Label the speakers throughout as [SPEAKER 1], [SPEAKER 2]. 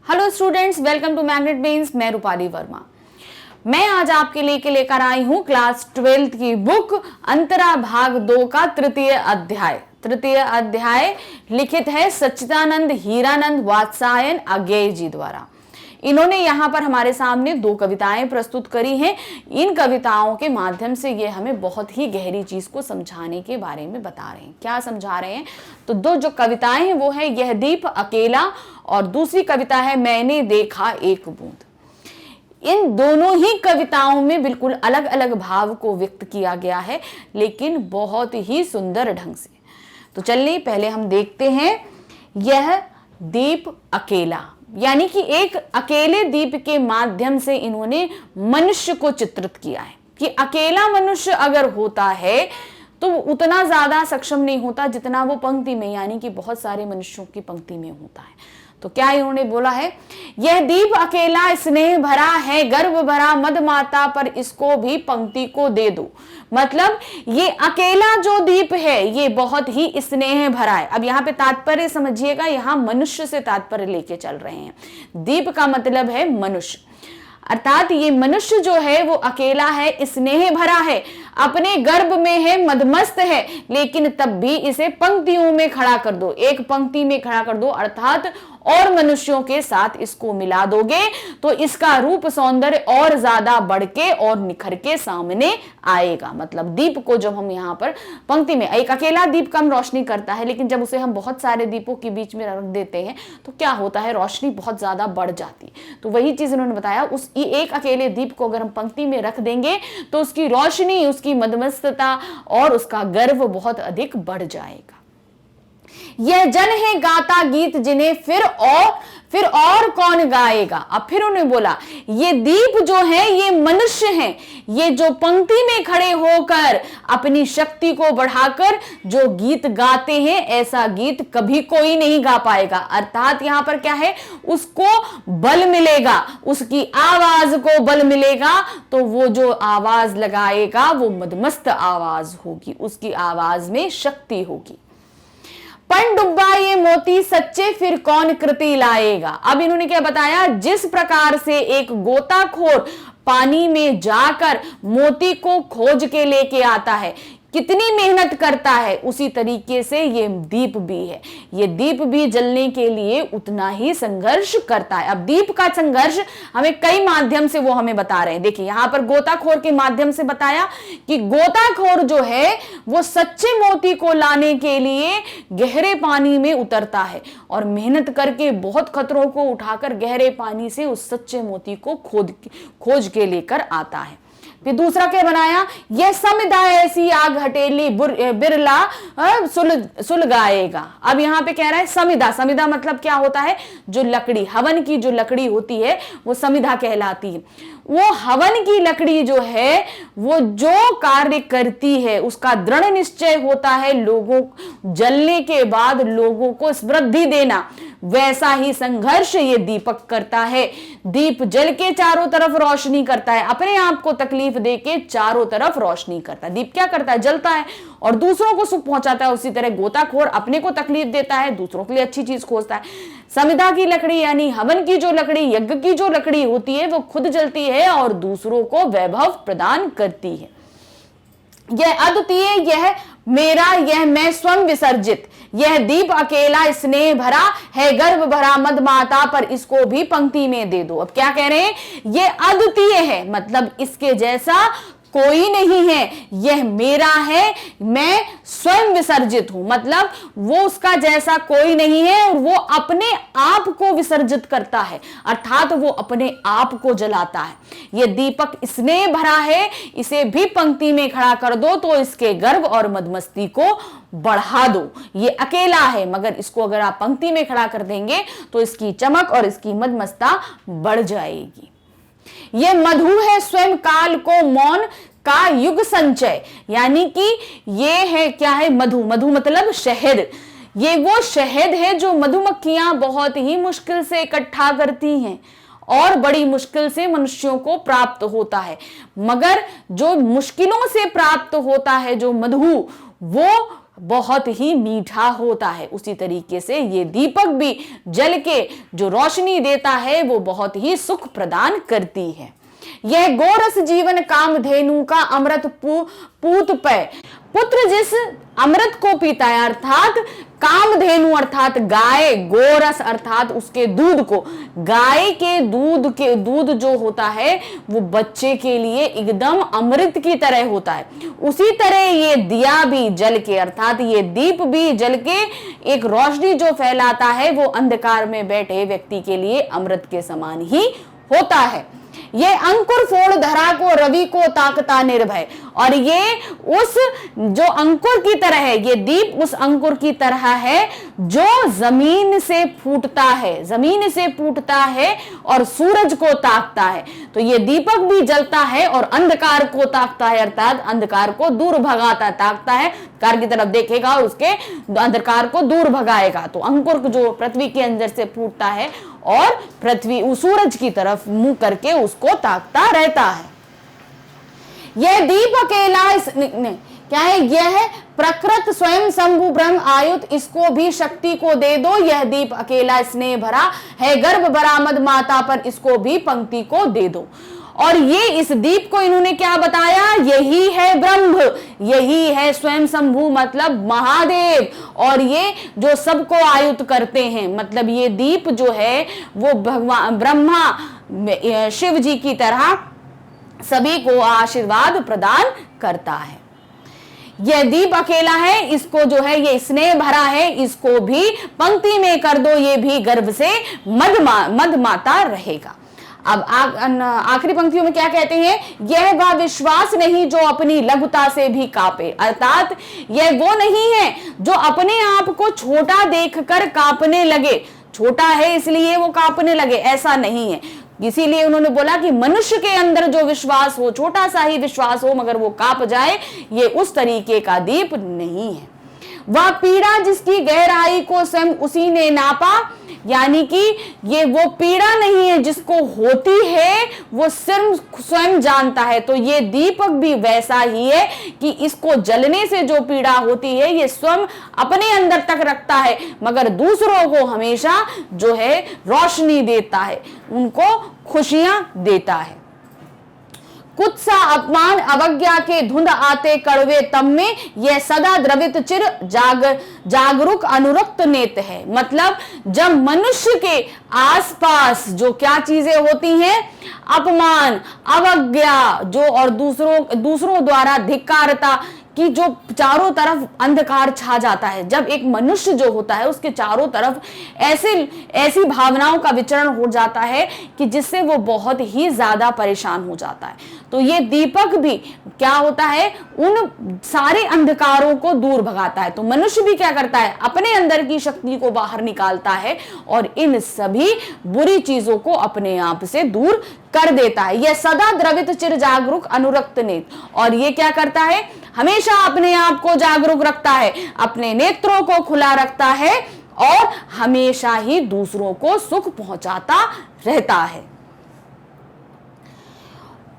[SPEAKER 1] Hello students, welcome to Magnet Brains. मैं रूपाली वर्मा। मैं आज आपके लिए लेकर आई हूं क्लास 12th की बुक अंतरा भाग 2 का तृतीय अध्याय लिखित है सच्चिदानंद हीरानंद वात्सायन अज्ञेय जी द्वारा। इन्होंने यहाँ पर हमारे सामने 2 कविताएं प्रस्तुत करी हैं। इन कविताओं के माध्यम से ये हमें बहुत ही गहरी चीज को समझाने के बारे में बता रहे हैं। क्या समझा रहे हैं? तो 2 जो कविताएं हैं वो है यह दीप अकेला और दूसरी कविता है मैंने देखा एक बूंद। इन दोनों ही कविताओं में बिल्कुल अलग अलग भाव को व्यक्त किया गया है, लेकिन बहुत ही सुंदर ढंग से। तो चलिए पहले हम देखते हैं यह दीप अकेला, यानी कि एक अकेले दीप के माध्यम से इन्होंने मनुष्य को चित्रित किया है कि अकेला मनुष्य अगर होता है तो उतना ज्यादा सक्षम नहीं होता जितना वो पंक्ति में, यानी कि बहुत सारे मनुष्यों की पंक्ति में होता है। तो क्या इन्होंने बोला है, यह दीप अकेला स्नेह भरा है, गर्व भरा मद माता पर इसको भी पंक्ति को दे दो। मतलब ये अकेला जो दीप है ये बहुत ही स्नेह भरा है। अब यहाँ पे तात्पर्य समझिएगा, यहाँ मनुष्य से तात्पर्य लेके चल रहे हैं। दीप का मतलब है मनुष्य, अर्थात ये मनुष्य जो है वो अकेला है, स्नेह भरा है, अपने गर्भ में है, मदमस्त है, लेकिन तब भी इसे पंक्तियों में खड़ा कर दो, एक पंक्ति में खड़ा कर दो, अर्थात और मनुष्यों के साथ इसको मिला दोगे तो इसका रूप सौंदर्य और ज्यादा बढ़ के और निखर के सामने आएगा। मतलब दीप को जब हम यहाँ पर पंक्ति में, एक अकेला दीप कम रोशनी करता है, लेकिन जब उसे हम बहुत सारे दीपों के बीच में रख देते हैं तो क्या होता है, रोशनी बहुत ज्यादा बढ़ जाती है। तो वही चीज उन्होंने बताया, उस एक अकेले दीप को अगर हम पंक्ति में रख देंगे तो उसकी रोशनी, उसकी मदमस्तता और उसका गर्व बहुत अधिक बढ़ जाएगा। यह जन है गाता गीत जिन्हें फिर और कौन गाएगा। अब फिर उन्होंने बोला ये दीप जो है ये मनुष्य हैं, ये जो पंक्ति में खड़े होकर अपनी शक्ति को बढ़ाकर जो गीत गाते हैं, ऐसा गीत कभी कोई नहीं गा पाएगा। अर्थात यहां पर क्या है, उसको बल मिलेगा, उसकी आवाज को बल मिलेगा, तो वो जो आवाज लगाएगा वो मदमस्त आवाज होगी, उसकी आवाज में शक्ति होगी। पण डुब्बा ये मोती सच्चे फिर कौन कृति लाएगा। अब इन्होंने क्या बताया, जिस प्रकार से एक गोताखोर पानी में जाकर मोती को खोज के लेके आता है, कितनी मेहनत करता है, उसी तरीके से ये दीप भी है। ये दीप भी जलने के लिए उतना ही संघर्ष करता है। अब दीप का संघर्ष हमें कई माध्यम से वो हमें बता रहे हैं। देखिए यहां पर गोताखोर के माध्यम से बताया कि गोताखोर जो है वो सच्चे मोती को लाने के लिए गहरे पानी में उतरता है और मेहनत करके बहुत खतरों को उठाकर गहरे पानी से उस सच्चे मोती को खोज के लेकर आता है। फिर दूसरा क्या बनाया, यह समिधा ऐसी आग हटेली बिरला सुलगाएगा। अब यहां पे कह रहा है समिधा मतलब क्या होता है, जो लकड़ी, हवन की जो लकड़ी होती है वो समिधा कहलाती है। वो हवन की लकड़ी जो है वो जो कार्य करती है उसका दृढ़ निश्चय होता है लोगों जलने के बाद लोगों को समृद्धि देना, वैसा ही संघर्ष ये दीपक करता है। दीप जल के चारों तरफ रोशनी करता है, अपने आप को तकलीफ देके चारों तरफ रोशनी करता है। दीप क्या करता है, जलता है और दूसरों को सुख पहुंचाता है। उसी तरह गोताखोर अपने को तकलीफ देता है, दूसरों के लिए अच्छी चीज खोजता है। समिधा की लकड़ी यानी हवन की जो लकड़ी, यज्ञ की जो लकड़ी होती है वो खुद जलती है और दूसरों को वैभव प्रदान करती है। यह अद्वितीय, यह मेरा, यह मैं स्वयं विसर्जित, यह दीप अकेला स्नेह भरा है, गर्व भरा मद माता पर इसको भी पंक्ति में दे दो। अब क्या कह रहे हैं, ये अद्वितीय है, मतलब इसके जैसा कोई नहीं है, यह मेरा है, मैं स्वयं विसर्जित हूं, मतलब वो उसका जैसा कोई नहीं है और वो अपने आप को विसर्जित करता है, अर्थात वो अपने आप को जलाता है। ये दीपक स्नेह भरा है, इसे भी पंक्ति में खड़ा कर दो तो इसके गर्व और मदमस्ती को बढ़ा दो। ये अकेला है मगर इसको अगर आप पंक्ति में खड़ा कर देंगे तो इसकी चमक और इसकी मदमस्ता बढ़ जाएगी। ये मधु है स्वयं काल को मौन का युग संचय, यानी कि ये है क्या है, मधु मतलब शहद। ये वो शहद है जो मधुमक्खियां बहुत ही मुश्किल से इकट्ठा करती हैं और बड़ी मुश्किल से मनुष्यों को प्राप्त होता है, मगर जो मुश्किलों से प्राप्त होता है जो मधु, वो बहुत ही मीठा होता है। उसी तरीके से ये दीपक भी जल के जो रोशनी देता है वो बहुत ही सुख प्रदान करती है। यह गोरस जीवन कामधेनु का अमृत पूत पे, पुत्र जिस अमृत को पीता है अर्थात कामधेनु अर्थात गाय, गोरस अर्थात उसके दूध को, गाय के दूध जो होता है वो बच्चे के लिए एकदम अमृत की तरह होता है। उसी तरह ये दिया भी जल के अर्थात ये दीप भी जल के एक रोशनी जो फैलाता है वो अंधकार में बैठे व्यक्ति के लिए अमृत के समान ही होता है। ये अंकुर फोड़ धरा को रवि को ताकता निर्भय, और ये उस जो अंकुर की तरह है, ये दीप उस अंकुर की तरह है जो जमीन से फूटता है और सूरज को ताकता है। तो ये दीपक भी जलता है और अंधकार को ताकता है अर्थात अंधकार को दूर भगाता ताकता है, कार की तरफ देखेगा और उसके अंधकार को दूर भगाएगा। तो अंकुर जो पृथ्वी के अंदर से फूटता है और पृथ्वी सूरज की तरफ मुंह करके उसको ताकता रहता है। यह दीप अकेला क्या है? यह प्रकृत स्वयं शंभु ब्रह्म आयुत, इसको भी शक्ति को दे दो। यह दीप अकेला स्नेह भरा है गर्भ बरामद माता पर, इसको भी पंक्ति को दे दो। और ये इस दीप को इन्होंने क्या बताया? यही है ब्रह्म, यही है स्वयं शंभु मतलब महादेव, और ये जो सबको आयुत करते हैं। मतलब ये दीप जो है वो भगवान ब्रह्मा शिव जी की तरह सभी को आशीर्वाद प्रदान करता है। यह दीप अकेला है, इसको जो है ये स्नेह भरा है, इसको भी पंक्ति में कर दो, ये भी गर्भ से मद माता रहेगा। अब आखिरी पंक्तियों में क्या कहते हैं? यह वह विश्वास नहीं जो अपनी लघुता से भी कांपे, अर्थात यह वो नहीं है जो अपने आप को छोटा देखकर कांपने लगे, छोटा है इसलिए वो कांपने लगे, ऐसा नहीं है। इसीलिए उन्होंने बोला कि मनुष्य के अंदर जो विश्वास हो, छोटा सा ही विश्वास हो मगर वो कांप जाए, ये उस तरीके का दीप नहीं है। वह पीड़ा जिसकी गहराई को स्वयं उसी ने नापा, यानी कि ये वो पीड़ा नहीं है जिसको होती है वो सिर्फ स्वयं जानता है। तो ये दीपक भी वैसा ही है कि इसको जलने से जो पीड़ा होती है ये स्वयं अपने अंदर तक रखता है मगर दूसरों को हमेशा जो है रोशनी देता है, उनको खुशियां देता है। कुछ सा अपमान अवज्ञा के धुंध आते कड़वे तम में, यह सदा द्रवित चिर जागरूक अनुरक्त नेत है। मतलब जब मनुष्य के आसपास जो क्या चीजें होती हैं, अपमान अवज्ञा जो और दूसरों द्वारा धिक्कारता कि जो चारों तरफ अंधकार छा जाता है, जब एक मनुष्य जो होता है उसके चारों तरफ ऐसी भावनाओं का विचरण हो जाता है कि जिससे वो बहुत ही ज्यादा परेशान हो जाता है। तो ये दीपक भी क्या होता है, उन सारे अंधकारों को दूर भगाता है। तो मनुष्य भी क्या करता है, अपने अंदर की शक्ति को बाहर निकालता है और इन सभी बुरी चीजों को अपने आप से दूर कर देता है। यह सदा द्रवित चिर जागरूक अनुरक्त नेत, और ये क्या करता है, हमेशा अपने आप को जागरूक रखता है, अपने नेत्रों को खुला रखता है और हमेशा ही दूसरों को सुख पहुंचाता रहता है।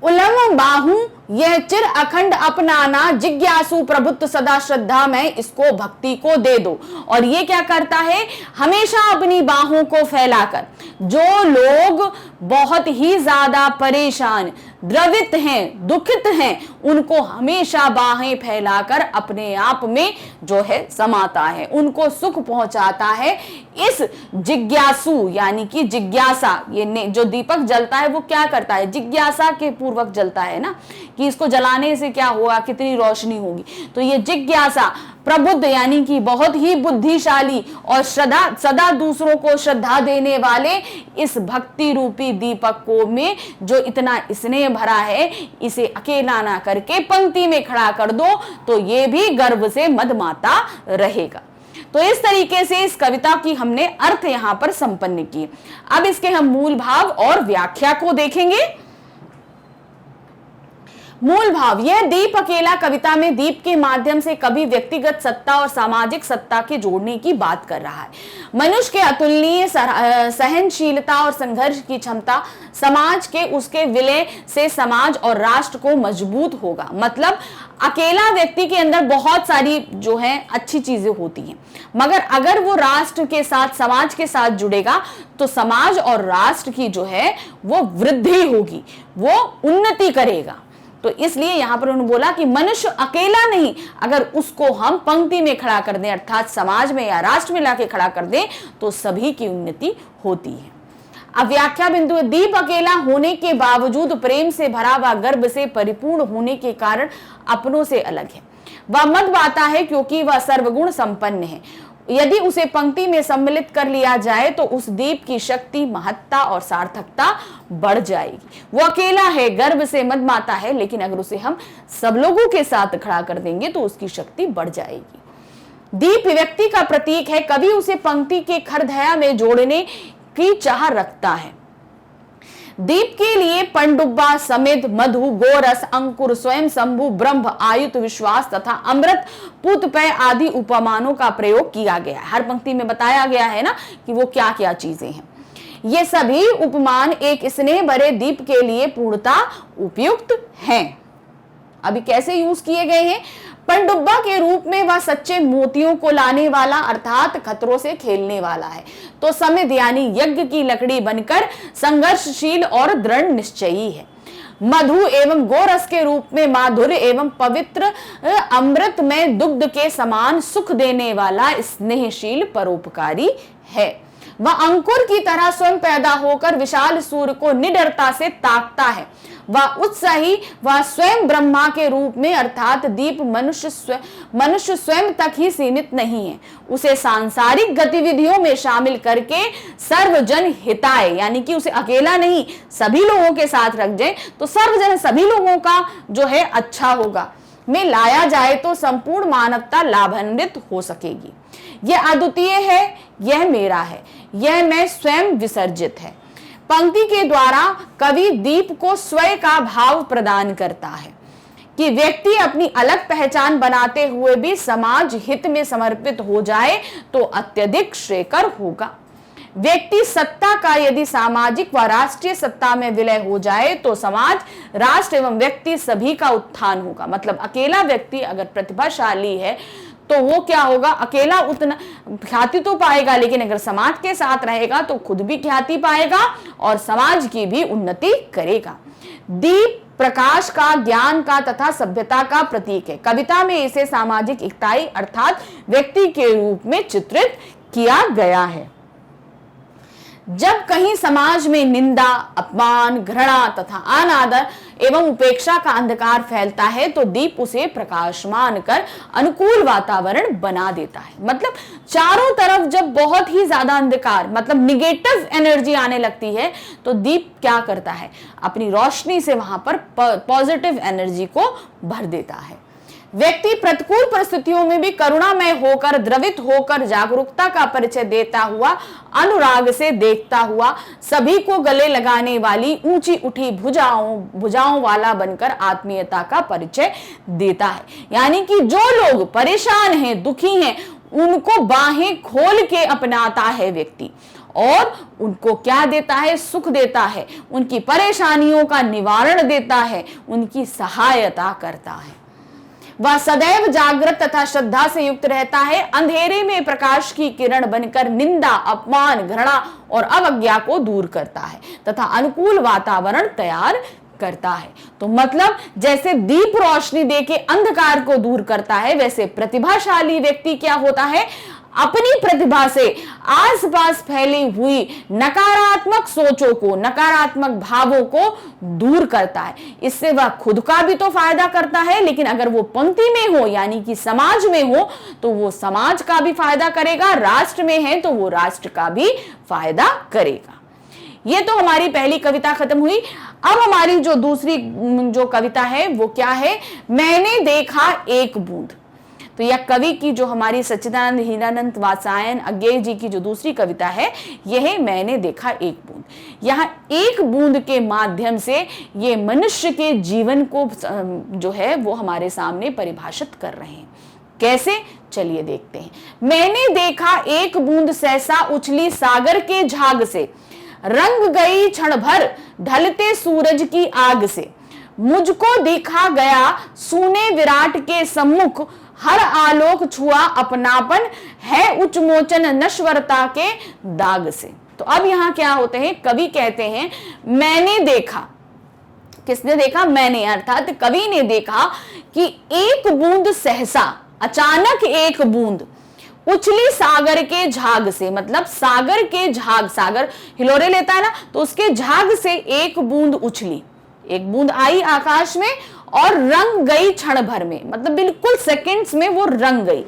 [SPEAKER 1] उलम बाहू यह चिर अखंड अपनाना, जिज्ञासु प्रभुत्व सदा श्रद्धा में, इसको भक्ति को दे दो। और ये क्या करता है, हमेशा अपनी बाहों को फैलाकर जो लोग बहुत ही ज्यादा परेशान द्रवित हैं, दुखित हैं, उनको हमेशा बाहें फैलाकर अपने आप में जो है समाता है, उनको सुख पहुंचाता है। इस जिज्ञासु यानी कि जिज्ञासा, ये जो दीपक जलता है वो क्या करता है, जिज्ञासा के पूर्वक जलता है ना, कि इसको जलाने से क्या होगा, कितनी रोशनी होगी। तो ये जिज्ञासा प्रबुद्ध यानी कि बहुत ही बुद्धिशाली और सदा दूसरों को श्रद्धा देने वाले इस भक्ति रूपी दीपक को में जो इतना स्नेह भरा है, इसे अकेला ना करके पंक्ति में खड़ा कर दो तो ये भी गर्व से मदमाता रहेगा। तो इस तरीके से इस कविता की हमने अर्थ यहां पर संपन्न किए। अब इसके हम मूल भाव और व्याख्या को देखेंगे। मूल भाव, यह दीप अकेला कविता में दीप के माध्यम से कभी व्यक्तिगत सत्ता और सामाजिक सत्ता के जोड़ने की बात कर रहा है। मनुष्य के अतुलनीय सहनशीलता और संघर्ष की क्षमता समाज के उसके विलय से समाज और राष्ट्र को मजबूत होगा। मतलब अकेला व्यक्ति के अंदर बहुत सारी जो है अच्छी चीजें होती हैं, मगर अगर वो राष्ट्र के साथ, समाज के साथ जुड़ेगा तो समाज और राष्ट्र की जो है वो वृद्धि होगी, वो उन्नति करेगा। तो इसलिए यहां पर उन्होंने बोला कि मनुष्य अकेला नहीं, अगर उसको हम पंक्ति में खड़ा कर दें, अर्थात समाज में या राष्ट्र में लाके खड़ा कर दें, तो सभी की उन्नति होती है। अब व्याख्या बिंदु है, दीप अकेला होने के बावजूद प्रेम से भरा हुआ, गर्भ से परिपूर्ण होने के कारण अपनों से अलग है। वह मदबाता है क्योंकि वह सर्वगुण संपन्न है। यदि उसे पंक्ति में सम्मिलित कर लिया जाए तो उस दीप की शक्ति, महत्ता और सार्थकता बढ़ जाएगी। वो अकेला है, गर्भ से मदमाता है, लेकिन अगर उसे हम सब लोगों के साथ खड़ा कर देंगे तो उसकी शक्ति बढ़ जाएगी। दीप व्यक्ति का प्रतीक है। कवि उसे पंक्ति के खरधया में जोड़ने की चाह रखता है। दीप के लिए पंडुब्बा, समिध, मधु, गोरस, अंकुर, स्वयं शंभु, ब्रह्म, आयुत, विश्वास तथा अमृत, पुतपय आदि उपमानों का प्रयोग किया गया है। हर पंक्ति में बताया गया है ना कि वो क्या क्या चीजें हैं। ये सभी उपमान एक स्नेह भरे दीप के लिए पूर्णता उपयुक्त हैं। अभी कैसे यूज किए गए हैं? पंडुब्बा के रूप में वह सच्चे मोतियों को लाने वाला, अर्थात खतरों से खेलने वाला है। तो समिध यानी यज्ञ की लकड़ी बनकर संघर्षशील और दृढ़ निश्चयी है। मधु एवं गोरस के रूप में माधुर्य एवं पवित्र अमृत में दुग्ध के समान सुख देने वाला स्नेहशील परोपकारी है। वह अंकुर की तरह स्वयं पैदा होकर विशाल सूर्य को निडरता से ताकता है। वह उत्साही, वह स्वयं ब्रह्मा के रूप में, अर्थात दीप मनुष्य स्वयं तक ही सीमित नहीं है। उसे सांसारिक गतिविधियों में शामिल करके सर्वजन हिताय, यानी कि उसे अकेला नहीं, सभी लोगों के साथ रख जाए तो सर्वजन, सभी लोगों का जो है अच्छा होगा, में लाया जाए तो संपूर्ण मानवता लाभान्वित हो सकेगी। यह अद्वितीय है, यह मेरा है, यह मैं स्वयं विसर्जित है। पंक्ति के द्वारा कवि दीप को स्वयं का भाव प्रदान करता है कि व्यक्ति अपनी अलग पहचान बनाते हुए भी समाज हित में समर्पित हो जाए तो अत्यधिक श्रेयकर होगा। व्यक्ति सत्ता का यदि सामाजिक व राष्ट्रीय सत्ता में विलय हो जाए तो समाज, राष्ट्र एवं व्यक्ति सभी का उत्थान होगा। मतलब अकेला व्यक्ति अगर प्रतिभाशाली है तो वो क्या होगा, अकेला उतना ख्याति तो पाएगा, लेकिन अगर समाज के साथ रहेगा तो खुद भी ख्याति पाएगा और समाज की भी उन्नति करेगा। दीप प्रकाश का, ज्ञान का तथा सभ्यता का प्रतीक है। कविता में इसे सामाजिक इकाई अर्थात व्यक्ति के रूप में चित्रित किया गया है। जब कहीं समाज में निंदा, अपमान, घृणा तथा अनादर एवं उपेक्षा का अंधकार फैलता है तो दीप उसे प्रकाशमान कर अनुकूल वातावरण बना देता है। मतलब चारों तरफ जब बहुत ही ज्यादा अंधकार, मतलब निगेटिव एनर्जी आने लगती है तो दीप क्या करता है, अपनी रोशनी से वहां पर पॉजिटिव एनर्जी को भर देता है। व्यक्ति प्रतिकूल परिस्थितियों में भी करुणामय होकर, द्रवित होकर, जागरूकता का परिचय देता हुआ, अनुराग से देखता हुआ, सभी को गले लगाने वाली ऊंची उठी भुजाओं वाला बनकर आत्मीयता का परिचय देता है। यानी कि जो लोग परेशान हैं, दुखी हैं, उनको बाहें खोल के अपनाता है व्यक्ति और उनको क्या देता है, सुख देता है, उनकी परेशानियों का निवारण देता है, उनकी सहायता करता है। वह सदैव जागृत तथा श्रद्धा से युक्त रहता है। अंधेरे में प्रकाश की किरण बनकर निंदा, अपमान, घृणा और अवज्ञा को दूर करता है तथा अनुकूल वातावरण तैयार करता है। तो मतलब जैसे दीप रोशनी देके अंधकार को दूर करता है, वैसे प्रतिभाशाली व्यक्ति क्या होता है, अपनी प्रतिभा से आसपास फैली हुई नकारात्मक सोचों को, नकारात्मक भावों को दूर करता है। इससे वह खुद का भी तो फायदा करता है, लेकिन अगर वो पंक्ति में हो यानी कि समाज में हो तो वो समाज का भी फायदा करेगा, राष्ट्र में है तो वो राष्ट्र का भी फायदा करेगा। ये तो हमारी पहली कविता खत्म हुई। अब हमारी जो दूसरी जो कविता है वो क्या है, मैंने देखा एक बूंद। तो यह कवि की जो हमारी सच्चिदानंद हीरानंद वात्सायन अज्ञेय जी की जो दूसरी कविता है, यह मैंने देखा एक बूंद। यहाँ एक बूंद के माध्यम से ये मनुष्य के जीवन को जो है वो हमारे सामने परिभाषित कर रहे हैं। कैसे, चलिए देखते हैं। मैंने देखा एक बूंद सहसा उछली सागर के झाग से, रंग गई क्षण भर ढलते सूरज की आग से, मुझको दिखा गया सूने विराट के सम्मुख, हर आलोक छुआ अपनापन, है उच्च मोचन नश्वरता के दाग से। तो अब यहां क्या होते हैं, कवि कहते हैं मैंने देखा। किसने देखा? मैंने, अर्थात कवि ने देखा कि एक बूंद सहसा, अचानक एक बूंद उछली सागर के झाग से, मतलब सागर के झाग, सागर हिलोरे लेता है ना, तो उसके झाग से एक बूंद उछली, एक बूंद आई आकाश में और रंग गई क्षण भर में, मतलब बिल्कुल सेकंड्स में वो रंग गई।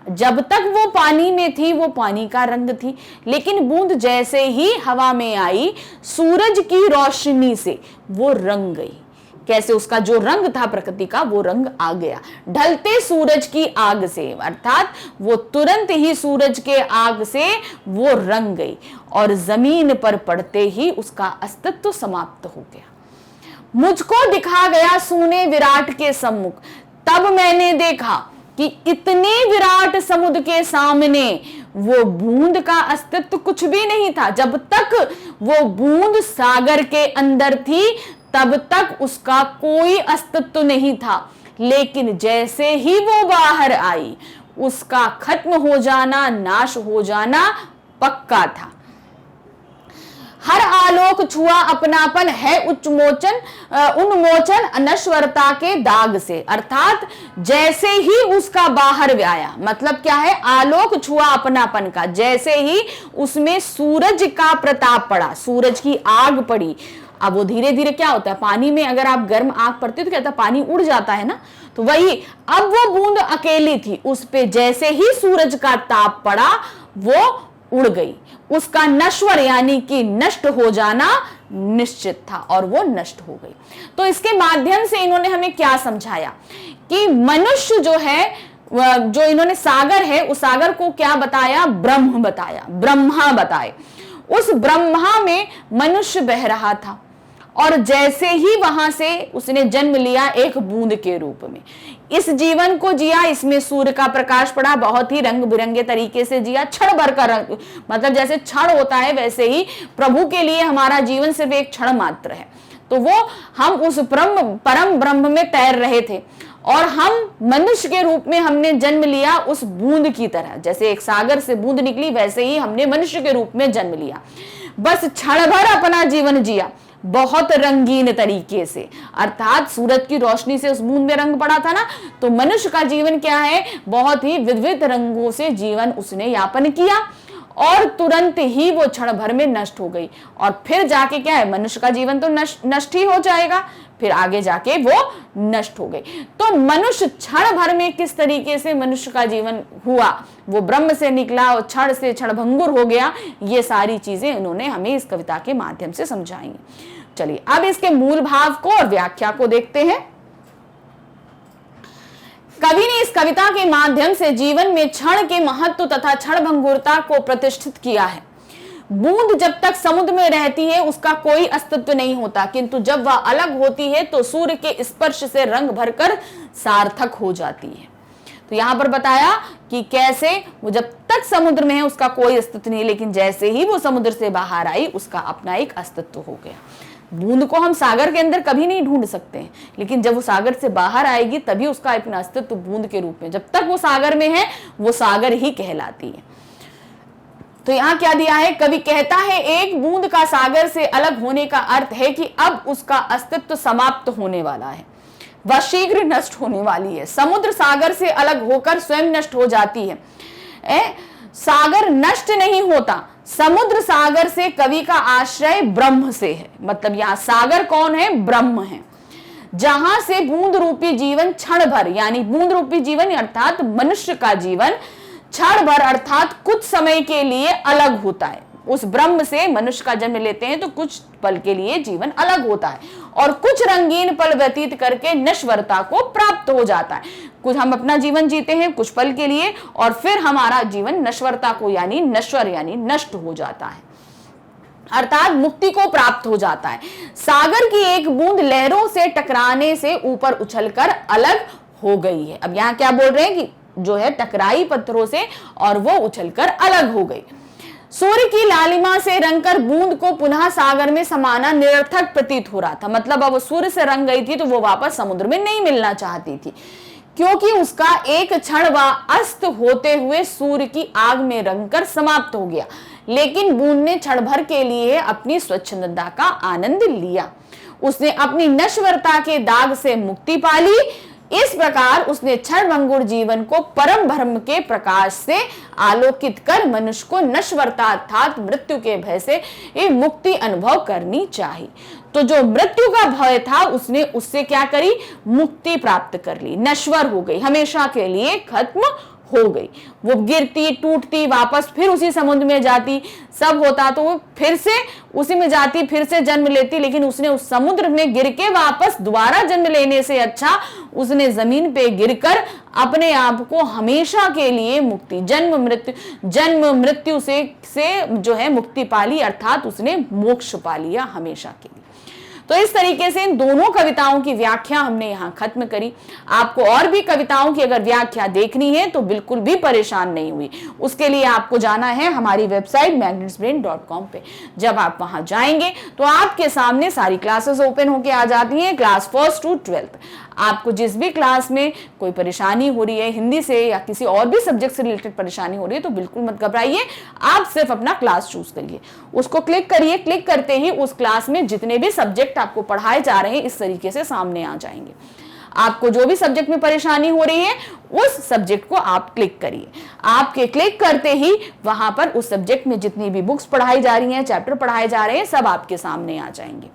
[SPEAKER 1] जब तक वो पानी में थी वो पानी का रंग थी, लेकिन बूंद जैसे ही हवा में आई सूरज की रोशनी से वो रंग गई। कैसे? उसका जो रंग था प्रकृति का वो रंग आ गया ढलते सूरज की आग से, अर्थात वो तुरंत ही सूरज के आग से वो रंग गई और जमीन पर पड़ते ही उसका अस्तित्व समाप्त हो गया। मुझको दिखा गया सूने विराट के सम्मुख, तब मैंने देखा कि इतने विराट समुद्र के सामने वो बूंद का अस्तित्व कुछ भी नहीं था। जब तक वो बूंद सागर के अंदर थी तब तक उसका कोई अस्तित्व नहीं था, लेकिन जैसे ही वो बाहर आई उसका खत्म हो जाना, नाश हो जाना पक्का था। हर आलोक छुआ अपनापन, है उन्मोचन अनश्वरता के दाग से, अर्थात जैसे ही उसका बाहर आया, मतलब क्या है? आलोक छुआ अपनापन का, जैसे ही उसमें सूरज का प्रताप पड़ा, सूरज की आग पड़ी। अब वो धीरे धीरे क्या होता है, पानी में अगर आप गर्म आग पड़ती है तो क्या होता है, पानी उड़ जाता है ना, तो वही अब वो बूंद अकेली थी, उस पे जैसे ही सूरज का ताप पड़ा वो उड़ गई। उसका नश्वर यानी कि नष्ट हो जाना निश्चित था और वो नष्ट हो गई। तो इसके माध्यम से इन्होंने हमें क्या समझाया कि मनुष्य जो है, जो इन्होंने सागर है उस सागर को क्या बताया? ब्रह्म बताया, ब्रह्मा बताए। उस ब्रह्मा में मनुष्य बह रहा था और जैसे ही वहां से उसने जन्म लिया एक बूंद के रूप में, इस जीवन को जिया, इसमें सूर्य का प्रकाश पड़ा, बहुत ही रंग बिरंगे तरीके से जिया, क्षण भर का रंग, मतलब जैसे क्षण होता है वैसे ही प्रभु के लिए हमारा जीवन सिर्फ एक क्षण मात्र है। तो वो हम उस परम ब्रह्म में तैर रहे थे और हम मनुष्य के रूप में हमने जन्म लिया उस बूंद की तरह, जैसे एक सागर से बूंद निकली वैसे ही हमने मनुष्य के रूप में जन्म लिया। बस क्षण भर अपना जीवन जिया बहुत रंगीन तरीके से, अर्थात सूरज की रोशनी से उस बूंद में रंग पड़ा था ना, तो मनुष्य का जीवन क्या है? बहुत ही विविध रंगों से जीवन उसने यापन किया और तुरंत ही वो क्षण भर में नष्ट हो गई। और फिर जाके क्या है, मनुष्य का जीवन तो नष्ट ही हो जाएगा, फिर आगे जाके वो नष्ट हो गई। तो मनुष्य क्षण भर में किस तरीके से मनुष्य का जीवन हुआ, वो ब्रह्म से निकला और क्षण से क्षणभंगुर हो गया, ये सारी चीजें इन्होंने हमें इस कविता के माध्यम से समझाई। चलिए अब इसके मूल भाव को और व्याख्या को देखते हैं। कवि ने इस कविता के माध्यम से जीवन में क्षण के महत्व तथा क्षणभंगुरता को प्रतिष्ठित किया है। बूंद जब तक समुद्र में रहती है उसका कोई अस्तित्व नहीं होता, किंतु जब वह अलग होती है तो सूर्य के स्पर्श से रंग भरकर सार्थक हो जाती है। तो यहां पर बताया कि कैसे वो जब तक समुद्र में है उसका कोई अस्तित्व नहीं, लेकिन जैसे ही वो समुद्र से बाहर आई उसका अपना एक अस्तित्व हो गया। बूंद को हम सागर के अंदर कभी नहीं ढूंढ सकते हैं, लेकिन जब वो सागर से बाहर आएगी तभी उसका अपना अस्तित्व बूंद के रूप में, जब तक वो सागर में है वो सागर ही कहलाती है। तो यहां क्या दिया है, कवि कहता है एक बूंद का सागर से अलग होने का अर्थ है कि अब उसका अस्तित्व समाप्त होने वाला है, वह शीघ्र नष्ट होने वाली है। समुद्र सागर से अलग होकर स्वयं नष्ट हो जाती है, सागर नष्ट नहीं होता। समुद्र सागर से कवि का आश्रय ब्रह्म से है, मतलब यहां सागर कौन है? ब्रह्म है, जहां से बूंद रूपी जीवन क्षण भर, यानी बूंद रूपी जीवन अर्थात मनुष्य का जीवन क्षण भर अर्थात कुछ समय के लिए अलग होता है। उस ब्रह्म से मनुष्य का जन्म लेते हैं तो कुछ पल के लिए जीवन अलग होता है और कुछ रंगीन पल व्यतीत करके नश्वरता को प्राप्त हो जाता है। कुछ हम अपना जीवन जीते हैं कुछ पल के लिए और फिर हमारा जीवन नश्वरता को यानी नश्वर यानी नष्ट हो जाता है, अर्थात मुक्ति को प्राप्त हो जाता है। सागर की एक बूंद लहरों से टकराने से ऊपर उछलकर अलग हो गई है। अब यहाँ क्या बोल रहे हैं कि जो है टकराई पत्थरों से और वो उछलकर अलग हो गई। सूर्य की लालिमा से रंगकर बूंद को पुनः सागर में समाना निरर्थक प्रतीत हो रहा था। मतलब अब सूर्य से रंग गई थी तो वो वापस समुद्र में नहीं मिलना चाहती थी, क्योंकि उसका एक क्षण व अस्त होते हुए सूर्य की आग में रंगकर समाप्त हो गया। लेकिन बूंद ने क्षण भर के लिए अपनी स्वच्छंदता का आनंद लिया। उसने अपनी नश्वरता के दाग से मुक्ति पा ली। इस प्रकार उसने क्षणभंगुर जीवन को परम ब्रह्म के प्रकाश से आलोकित कर मनुष्य को नश्वरता अर्थात मृत्यु के भय से मुक्ति अनुभव करनी चाहिए। तो जो मृत्यु का भय था उसने उससे क्या करी, मुक्ति प्राप्त कर ली, नश्वर हो गई, हमेशा के लिए खत्म हो गई। वो गिरती टूटती वापस फिर उसी समुद्र में जाती, सब होता तो वो फिर से उसी में जाती, फिर से जन्म लेती। लेकिन उसने उस समुद्र में गिर के वापस दोबारा जन्म लेने से अच्छा उसने जमीन पे गिरकर अपने आप को हमेशा के लिए मुक्ति, जन्म मृत्यु से जो है मुक्ति पाली, अर्थात उसने मोक्ष पा लिया हमेशा के लिए। तो इस तरीके से इन दोनों कविताओं की व्याख्या हमने यहाँ खत्म करी। आपको और भी कविताओं की अगर व्याख्या देखनी है तो बिल्कुल भी परेशान नहीं हुई, उसके लिए आपको जाना है हमारी वेबसाइट magnetsbrain.com पे। जब आप वहां जाएंगे तो आपके सामने सारी क्लासेस ओपन होके आ जाती हैं, क्लास 1st to 12th। आपको जिस भी क्लास में कोई परेशानी हो रही है, हिंदी से या किसी और भी सब्जेक्ट से रिलेटेड परेशानी हो रही है, तो बिल्कुल मत घबराइए, आप सिर्फ अपना क्लास चूज करिए, उसको क्लिक करिए। क्लिक करते ही उस क्लास में जितने भी सब्जेक्ट आपको पढ़ाए जा रहे हैं इस तरीके से सामने आ जाएंगे। आपको जो भी सब्जेक्ट में परेशानी हो रही है उस सब्जेक्ट को आप क्लिक करिए। आपके क्लिक करते ही वहां पर उस सब्जेक्ट में जितनी भी बुक्स पढ़ाई जा रही हैं, चैप्टर पढ़ाए जा रहे हैं, सब आपके सामने आ जाएंगे।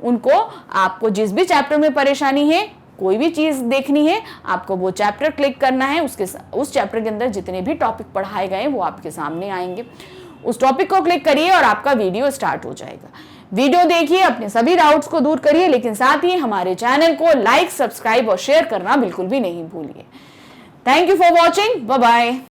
[SPEAKER 1] उनको आपको जिस भी चैप्टर में परेशानी है, कोई भी चीज देखनी है, आपको वो चैप्टर क्लिक करना है, उस चैप्टर के अंदर जितने भी टॉपिक पढ़ाए गए वो आपके सामने आएंगे। उस टॉपिक को क्लिक करिए और आपका वीडियो स्टार्ट हो जाएगा। वीडियो देखिए, अपने सभी डाउट्स को दूर करिए, लेकिन साथ ही हमारे चैनल को लाइक, सब्सक्राइब और शेयर करना बिल्कुल भी नहीं भूलिए। Thank you for watching, bye bye.